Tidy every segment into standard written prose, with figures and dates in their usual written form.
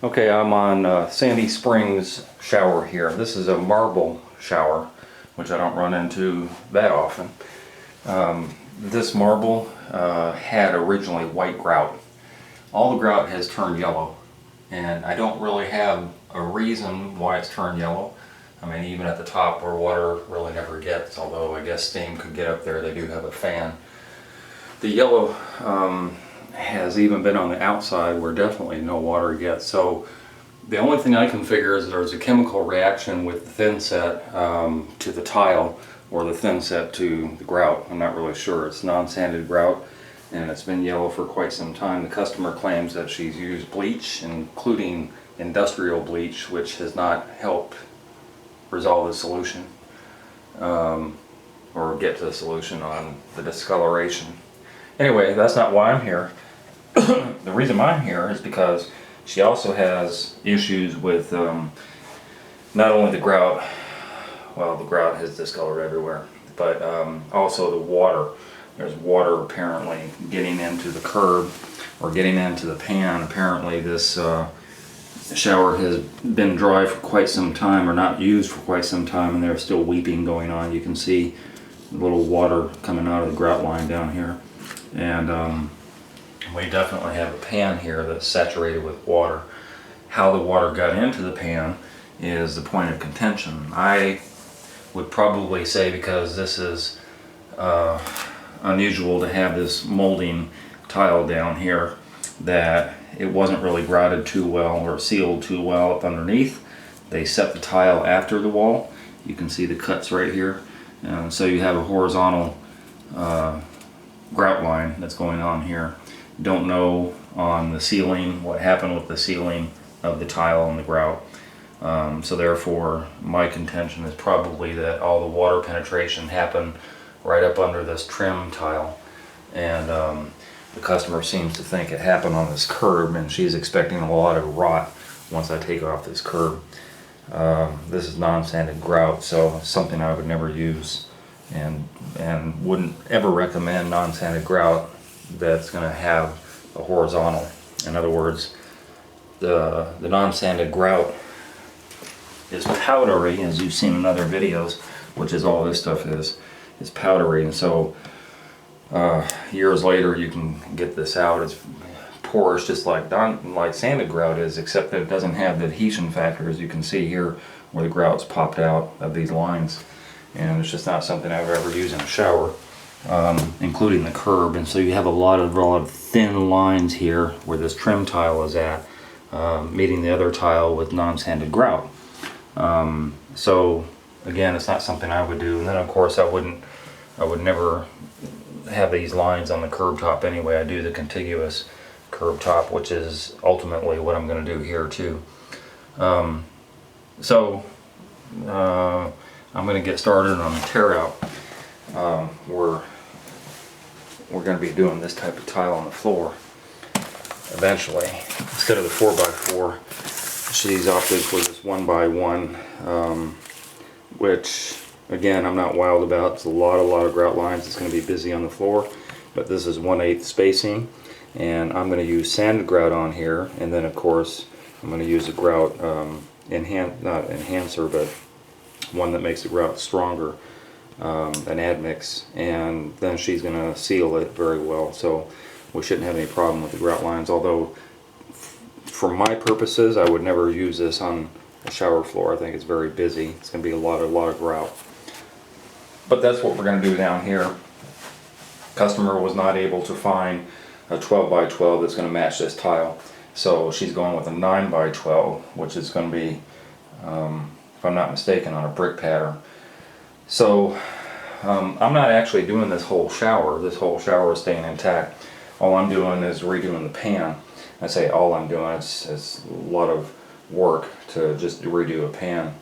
Okay, I'm on Sandy Springs shower here. This is a marble shower, which I don't run into that often. This marble had originally white grout. All the grout has turned yellow, and I don't really have a reason why it's turned yellow. I mean, even at the top where water really never gets, although I guess steam could get up there, they do have a fan. The yellow has even been on the outside where definitely no water gets. So the only thing I can figure is there's a chemical reaction with the thin set to the tile, or the thin set to the grout. I'm not really sure. It's non-sanded grout, and it's been yellow for quite some time. The customer claims that she's used bleach, including industrial bleach, which has not helped resolve the solution or get to the solution on the discoloration. Anyway, that's not why I'm here. The reason I'm here is because she also has issues with not only the grout, well, the grout has discolored everywhere, but also the water. There's water apparently getting into the curb or getting into the pan. Apparently this shower has been dry for quite some time, or not used for quite some time, and there's still weeping going on. You can see a little water coming out of the grout line down here. And we definitely have a pan here that's saturated with water. How the water got into the pan is the point of contention. I would probably say, because this is unusual to have this molding tile down here, that it wasn't really grouted too well or sealed too well up underneath. They set the tile after the wall. You can see the cuts right here. And so you have a horizontal grout line that's going on here. Don't know on the sealing what happened with the sealing of the tile and the grout. So therefore my contention is probably that all the water penetration happened right up under this trim tile, and the customer seems to think it happened on this curb, and she's expecting a lot of rot once I take off this curb. This is non-sanded grout, so it's something I would never use, and wouldn't ever recommend non-sanded grout that's going to have a horizontal. In other words, the non-sanded grout is powdery, as you've seen in other videos, which is all this stuff is. It's powdery, and so years later you can get this out. It's porous, just like sanded grout is, except that it doesn't have the adhesion factor, as you can see here where the grout's popped out of these lines. And it's just not something I've ever used in a shower, including the curb. And so you have a lot of thin lines here where this trim tile is at, meeting the other tile with non-sanded grout. So again, it's not something I would do. And then of course I would never have these lines on the curb top anyway. I do the contiguous curb top, which is ultimately what I'm going to do here too. I'm going to get started on the tear out. We're going to be doing this type of tile on the floor eventually. Instead of the 4x4, she's opted for this 1x1, which again I'm not wild about. It's a lot of grout lines. It's going to be busy on the floor, but this is 1/8 spacing, and I'm going to use sanded grout on here, and then of course I'm going to use a grout not enhancer, but one that makes the grout stronger, an admix, and then she's going to seal it very well, so we shouldn't have any problem with the grout lines. Although for my purposes I would never use this on a shower floor. I think it's very busy. It's going to be a lot of grout. But that's what we're going to do down here. Customer was not able to find a 12x12 that's going to match this tile, so she's going with a 9x12, which is going to be, if I'm not mistaken, on a brick pattern. So I'm not actually doing this whole shower. This whole shower is staying intact. All I'm doing is redoing the pan. I say all I'm doing, it's a lot of work to just redo a pan.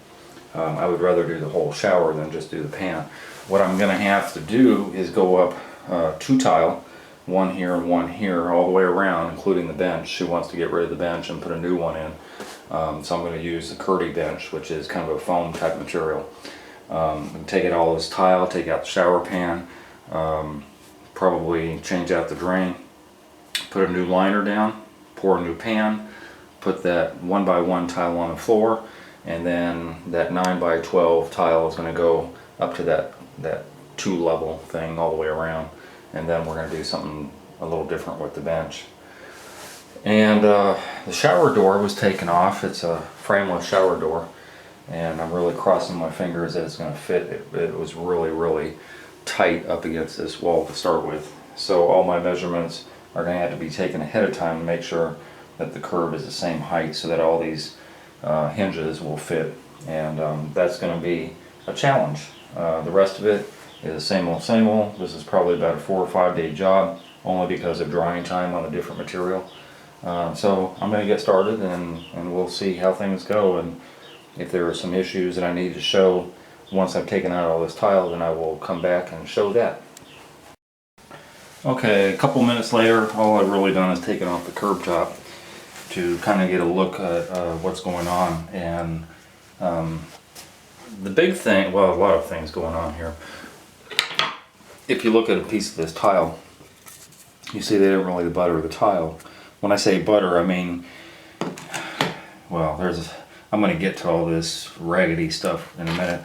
I would rather do the whole shower than just do the pan. What I'm going to have to do is go up 2 tile, one here and one here, all the way around, including the bench. She wants to get rid of the bench and put a new one in. So I'm going to use the Hardi bench, which is kind of a foam type material. Take out all this tile, take out the shower pan, probably change out the drain, put a new liner down, pour a new pan, put that 1x1 tile on the floor, and then that 9x12 tile is going to go up to that 2-level thing all the way around, and then we're going to do something a little different with the bench. And the shower door was taken off. It's a frameless shower door, and I'm really crossing my fingers that it's going to fit. It was really tight up against this wall to start with, so all my measurements are going to have to be taken ahead of time to make sure that the curb is the same height so that all these hinges will fit, and that's going to be a challenge. The rest of it is same old same old. This is probably about a 4 or 5 day job, only because of drying time on the different material. So I'm going to get started, and we'll see how things go, and if there are some issues that I need to show once I've taken out all this tile, then I will come back and show that. Okay, a couple minutes later, all I've really done is taken off the curb top to kind of get a look at what's going on. And the big thing, well, a lot of things going on here. If you look at a piece of this tile, you see they didn't really butter the tile. When I say butter, I mean, well, I'm going to get to all this raggedy stuff in a minute.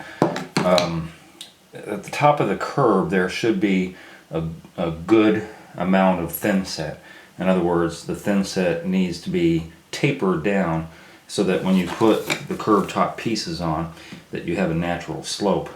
At the top of the curb, there should be a good amount of thin set. In other words, the thin set needs to be tapered down so that when you put the curb top pieces on, that you have a natural slope.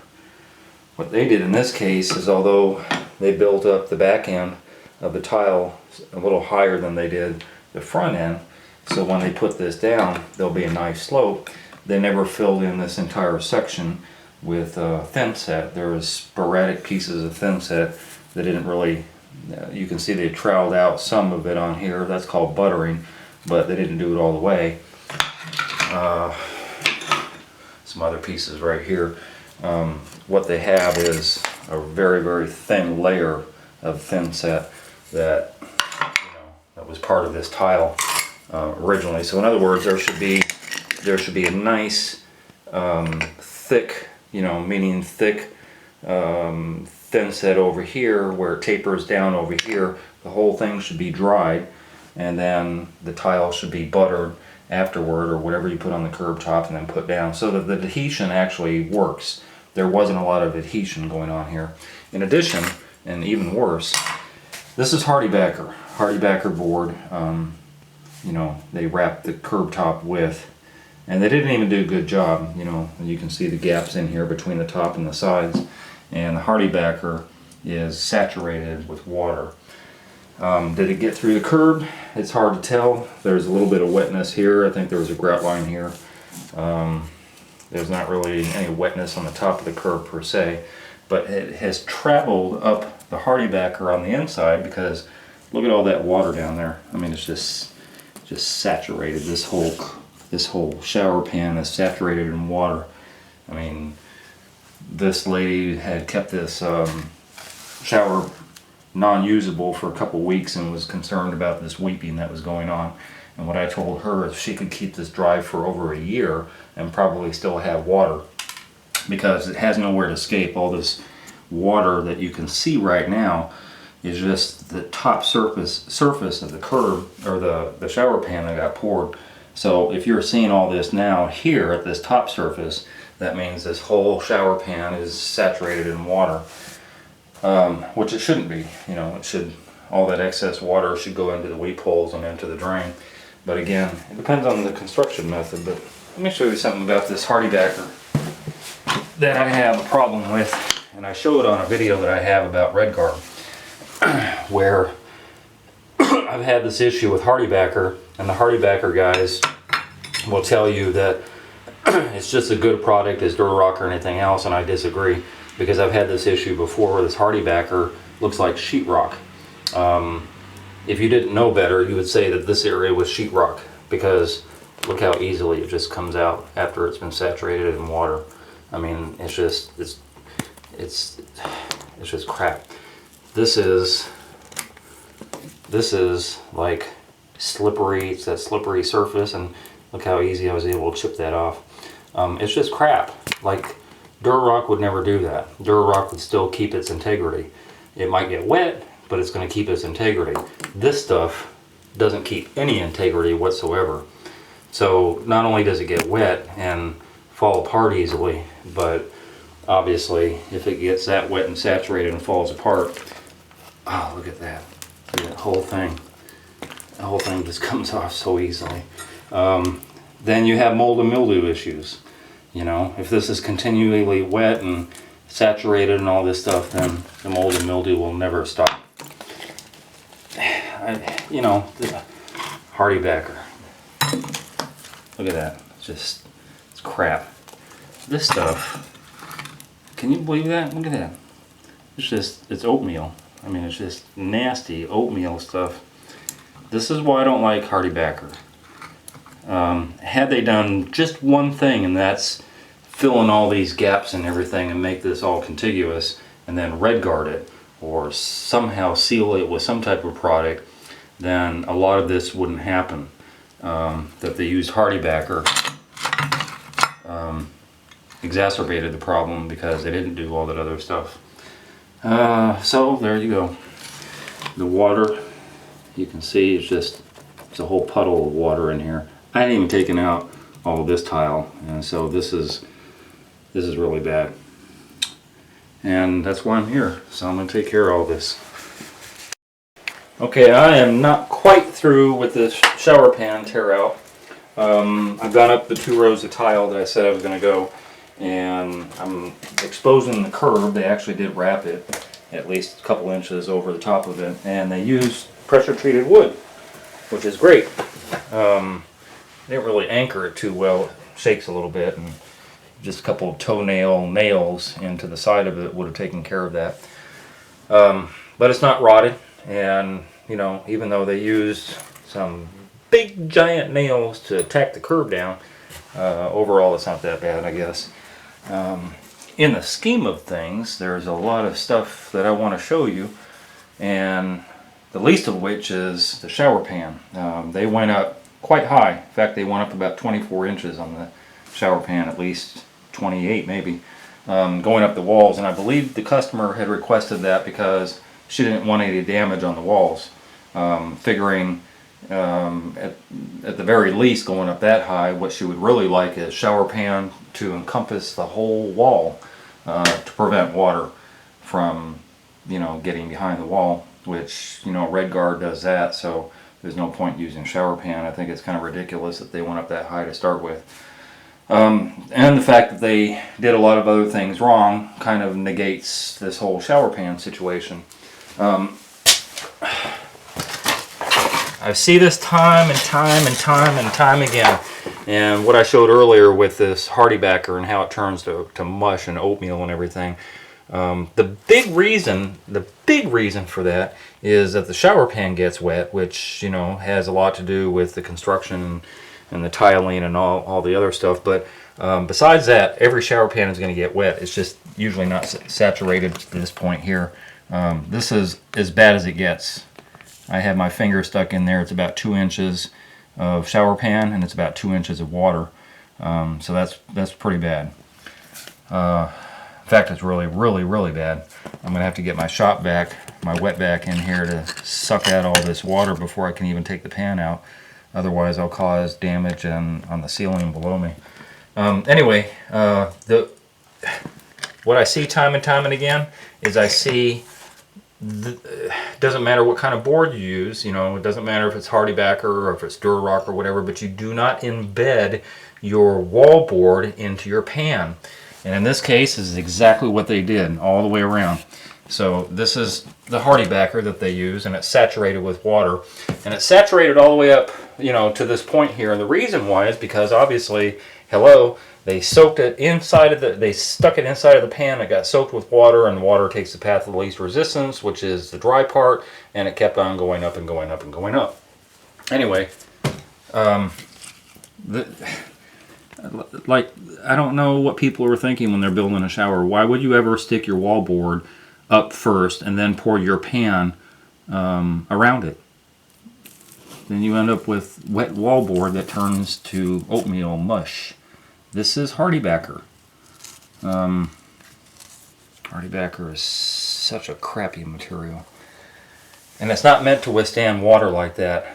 What they did in this case is, although they built up the back end of the tile a little higher than they did the front end, so when they put this down, there'll be a nice slope. They never filled in this entire section with thin set. There was sporadic pieces of thin set that didn't really, you can see they troweled out some of it on here. That's called buttering, but they didn't do it all the way. Some other pieces right here. What they have is a very thin layer of thin set that, that was part of this tile originally. So in other words, there should be a nice thick, meaning thick thin set over here where it tapers down over here. The whole thing should be dried, and then the tile should be buttered afterward, or whatever you put on the curb top and then put down, so that the adhesion actually works. There wasn't a lot of adhesion going on here. In addition, and even worse, this is Hardi backer board. They wrapped the curb top with, and they didn't even do a good job. You can see the gaps in here between the top and the sides, and the Hardi backer is saturated with water. Did it get through the curb? It's hard to tell. There's a little bit of wetness here. I think there was a grout line here. There's not really any wetness on the top of the curb per se, but it has traveled up the Hardi backer on the inside, because look at all that water down there. I mean, it's just saturated. This whole shower pan is saturated in water. I mean, this lady had kept this shower non-usable for a couple weeks and was concerned about this weeping that was going on. And what I told her is she could keep this dry for over a year and probably still have water, because it has nowhere to escape. All this water that you can see right now is just the top surface of the curb, or the shower pan that got poured. So if you're seeing all this now here at this top surface, that means this whole shower pan is saturated in water, which it shouldn't be. All that excess water should go into the weep holes and into the drain. But again, it depends on the construction method. But let me show you something about this Hardi backer that I have a problem with, and I show it on a video that I have about red guard, where I've had this issue with Hardi backer, and the Hardi backer guys will tell you that it's just a good product as Durock or anything else, and I disagree, because I've had this issue before where this Hardi backer looks like sheetrock. If you didn't know better, you would say that this area was sheetrock, because look how easily it just comes out after it's been saturated in water. I mean, it's just crap. This is like slippery. It's that slippery surface, and look how easy I was able to chip that off. It's just crap. Like, Durock would never do that. Durock would still keep its integrity. It might get wet, but it's going to keep its integrity. This stuff doesn't keep any integrity whatsoever. So not only does it get wet and fall apart easily, but obviously if it gets that wet and saturated and falls apart, oh, look at that. Look at that whole thing. The whole thing just comes off so easily. Then you have mold and mildew issues. You know, if this is continually wet and saturated and all this stuff, then the mold and mildew will never stop. You know, Hardy backer. Look at that. It's crap. This stuff, can you believe that? Look at that. It's oatmeal. I mean, it's just nasty oatmeal stuff. This is why I don't like Hardy backer. Had they done just one thing, and that's fill in all these gaps and everything and make this all contiguous, and then red guard it, or somehow seal it with some type of product, then a lot of this wouldn't happen. That they used Hardy backer exacerbated the problem because they didn't do all that other stuff. So there you go. The water, you can see it's a whole puddle of water in here. I hadn't even taken out all of this tile, and so this is really bad. And that's why I'm here. So I'm going to take care of all this. Okay, I am not quite through with this shower pan tear out. I've gone up the 2 rows of tile that I said I was going to go, and I'm exposing the curb. They actually did wrap it at least a couple inches over the top of it, and they used pressure treated wood, which is great. They didn't really anchor it too well. It shakes a little bit, and just a couple of toenail nails into the side of it would have taken care of that. But it's not rotted, and you know, even though they used some big giant nails to tack the curb down, overall it's not that bad, I guess. In the scheme of things, there's a lot of stuff that I want to show you, and the least of which is the shower pan. They went up quite high. In fact, they went up about 24 inches on the shower pan, at least 28 maybe, going up the walls, and I believe the customer had requested that because she didn't want any damage on the walls, figuring at the very least going up that high, what she would really like is shower pan to encompass the whole wall, to prevent water from, you know, getting behind the wall, which, you know, Red Guard does that, so there's no point using shower pan. I think it's kind of ridiculous that they went up that high to start with. And the fact that they did a lot of other things wrong kind of negates this whole shower pan situation. I see this time and time again. And what I showed earlier with this Hardy backer and how it turns to mush and oatmeal and everything. The big reason for that is that the shower pan gets wet, which, you know, has a lot to do with the construction and the tiling and all the other stuff. But besides that, every shower pan is going to get wet. It's just usually not saturated to this point here. This is as bad as it gets. I have my finger stuck in there. It's about 2 inches of shower pan, and it's about 2 inches of water. So that's pretty bad. In fact, it's really bad. I'm gonna have to get my shop vac, my wet vac in here to suck out all this water before I can even take the pan out. Otherwise, I'll cause damage on the ceiling below me. Anyway, what I see time and again is I see. Doesn't matter what kind of board you use, you know, it doesn't matter if it's Hardy backer or if it's Durarock or whatever, but you do not embed your wall board into your pan. And in this case, this is exactly what they did all the way around. So this is the Hardy backer that they use, and it's saturated with water, and it's saturated all the way up, you know, to this point here. And the reason why is because obviously, hello, they soaked it inside of they stuck it inside of the pan. It got soaked with water, and water takes the path of the least resistance, which is the dry part, and it kept on going up and going up and going up. Anyway, like, I don't know what people are thinking when they're building a shower. Why would you ever stick your wall board up first and then pour your pan around it? Then you end up with wet wall board that turns to oatmeal mush. This is Hardy backer. Hardy backer is such a crappy material. And it's not meant to withstand water like that.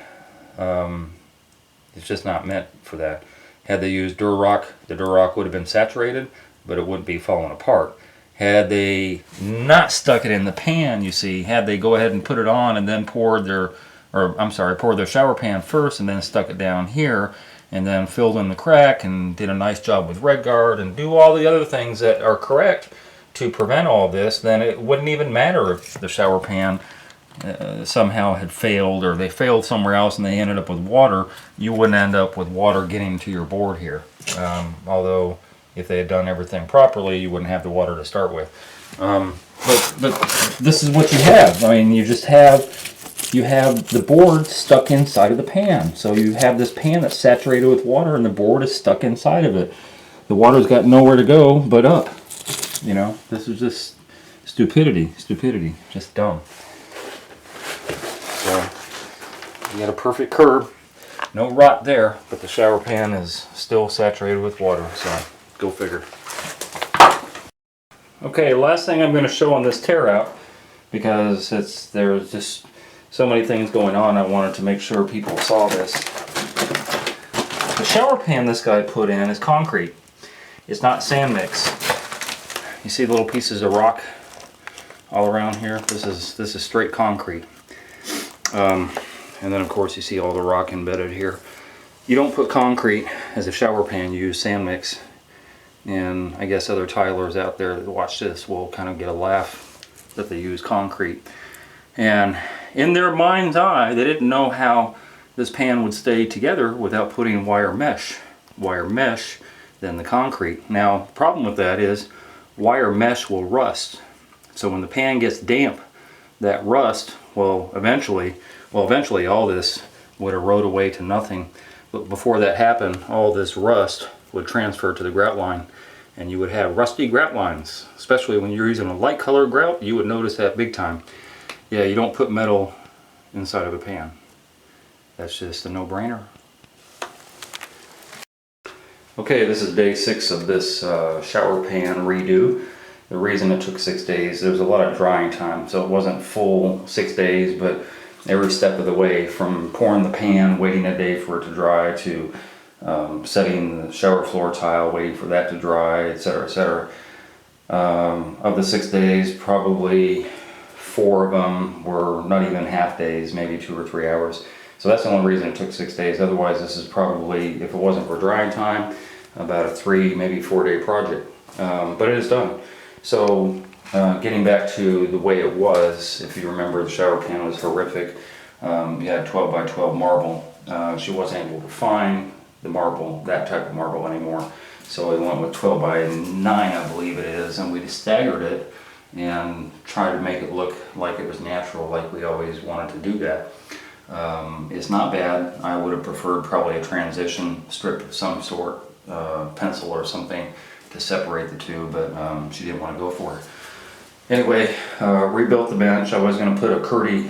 It's just not meant for that. Had they used Durarock, the Durarock would have been saturated, but it wouldn't be falling apart. Had they not stuck it in the pan, you see, had they go ahead and put it on and then poured their shower pan first and then stuck it down here and then filled in the crack and did a nice job with RedGuard and do all the other things that are correct to prevent all this, then it wouldn't even matter if the shower pan somehow had failed, or they failed somewhere else and they ended up with water. You wouldn't end up with water getting to your board here. Although if they had done everything properly, you wouldn't have the water to start with. But this is what you have. I mean, you have the board stuck inside of the pan. So you have this pan that's saturated with water and the board is stuck inside of it. The water's got nowhere to go but up. You know, this is just stupidity, just dumb. So, you got a perfect curb, no rot there, but the shower pan is still saturated with water, so go figure. Okay, last thing I'm going to show on this tear out, because there's just so many things going on, I wanted to make sure people saw this. The shower pan this guy put in is concrete. It's not sand mix. You see little pieces of rock all around here? This is straight concrete. And then of course you see all the rock embedded here. You don't put concrete as a shower pan, you use sand mix. And I guess other tilers out there that watch this will kind of get a laugh that they use concrete. And in their mind's eye, they didn't know how this pan would stay together without putting wire mesh. Wire mesh, then the concrete. Now, the problem with that is wire mesh will rust. So when the pan gets damp, that rust will eventually all this would erode away to nothing. But before that happened, all this rust would transfer to the grout line, and you would have rusty grout lines. Especially when you're using a light colored grout, you would notice that big time. Yeah, you don't put metal inside of a pan. That's just a no-brainer. Okay, this is day 6 of this shower pan redo. The reason it took 6 days, there was a lot of drying time, so it wasn't full 6 days, but every step of the way, from pouring the pan, waiting a day for it to dry, to setting the shower floor tile, waiting for that to dry, etc., etc. Of the 6 days, probably 4 of them were not even half days, maybe 2 or 3 hours. So that's the only reason it took 6 days. Otherwise, this is probably, if it wasn't for drying time, about a 3, maybe 4 day project. But it is done. So getting back to the way it was, if you remember, the shower pan was horrific. You had 12 by 12 marble. She wasn't able to find the marble, that type of marble anymore. So we went with 12 by 9, I believe it is, and we just staggered it and tried to make it look like it was natural, like we always wanted to do that. It's not bad. I would have preferred probably a transition strip of some sort, pencil or something to separate the two, but she didn't want to go for it. Anyway, rebuilt the bench. I was going to put a Curdy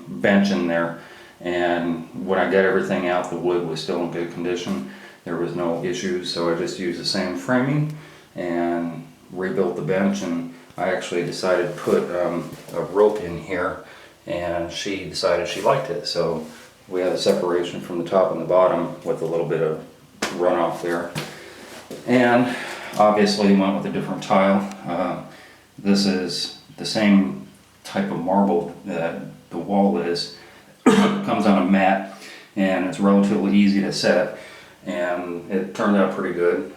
bench in there, and when I got everything out, the wood was still in good condition. There was no issues, so I just used the same framing and rebuilt the bench. And I actually decided to put a rope in here, and she decided she liked it. So we had a separation from the top and the bottom with a little bit of runoff there. And obviously went with a different tile. This is the same type of marble that the wall is. It comes on a mat, and it's relatively easy to set, and it turned out pretty good.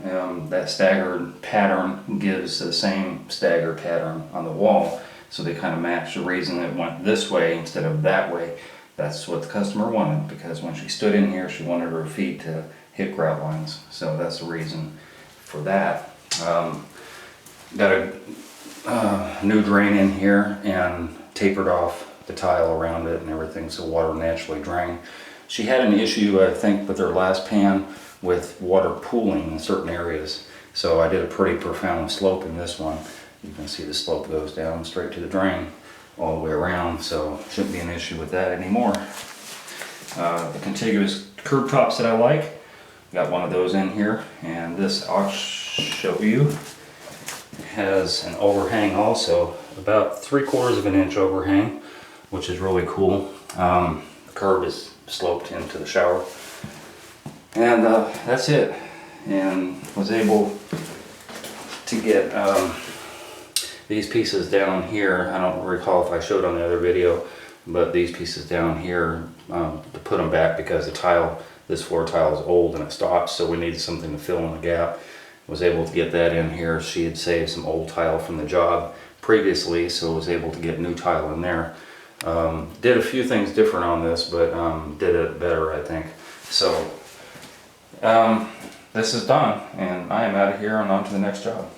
That staggered pattern gives the same stagger pattern on the wall, so they kind of match. The reason it went this way instead of that way, that's what the customer wanted, because when she stood in here, she wanted her feet to hit grout lines. So that's the reason for that. Got a new drain in here and tapered off the tile around it and everything so water naturally drain. She had an issue, I think, with her last pan with water pooling in certain areas. So I did a pretty profound slope in this one. You can see the slope goes down straight to the drain all the way around, so shouldn't be an issue with that anymore. The contiguous curb tops that I like, got one of those in here, and this I'll show you. Has an overhang also, about 3/4 of an inch overhang, which is really cool. The curb is sloped into the shower. And that's it. And was able to get these pieces down here. I don't recall if I showed on the other video, but these pieces down here to put them back because the tile, this floor tile is old and it stops, so we needed something to fill in the gap. Was able to get that in here. She had saved some old tile from the job previously, so was able to get new tile in there. Did a few things different on this, but did it better, I think. So this is done, and I am out of here and on to the next job.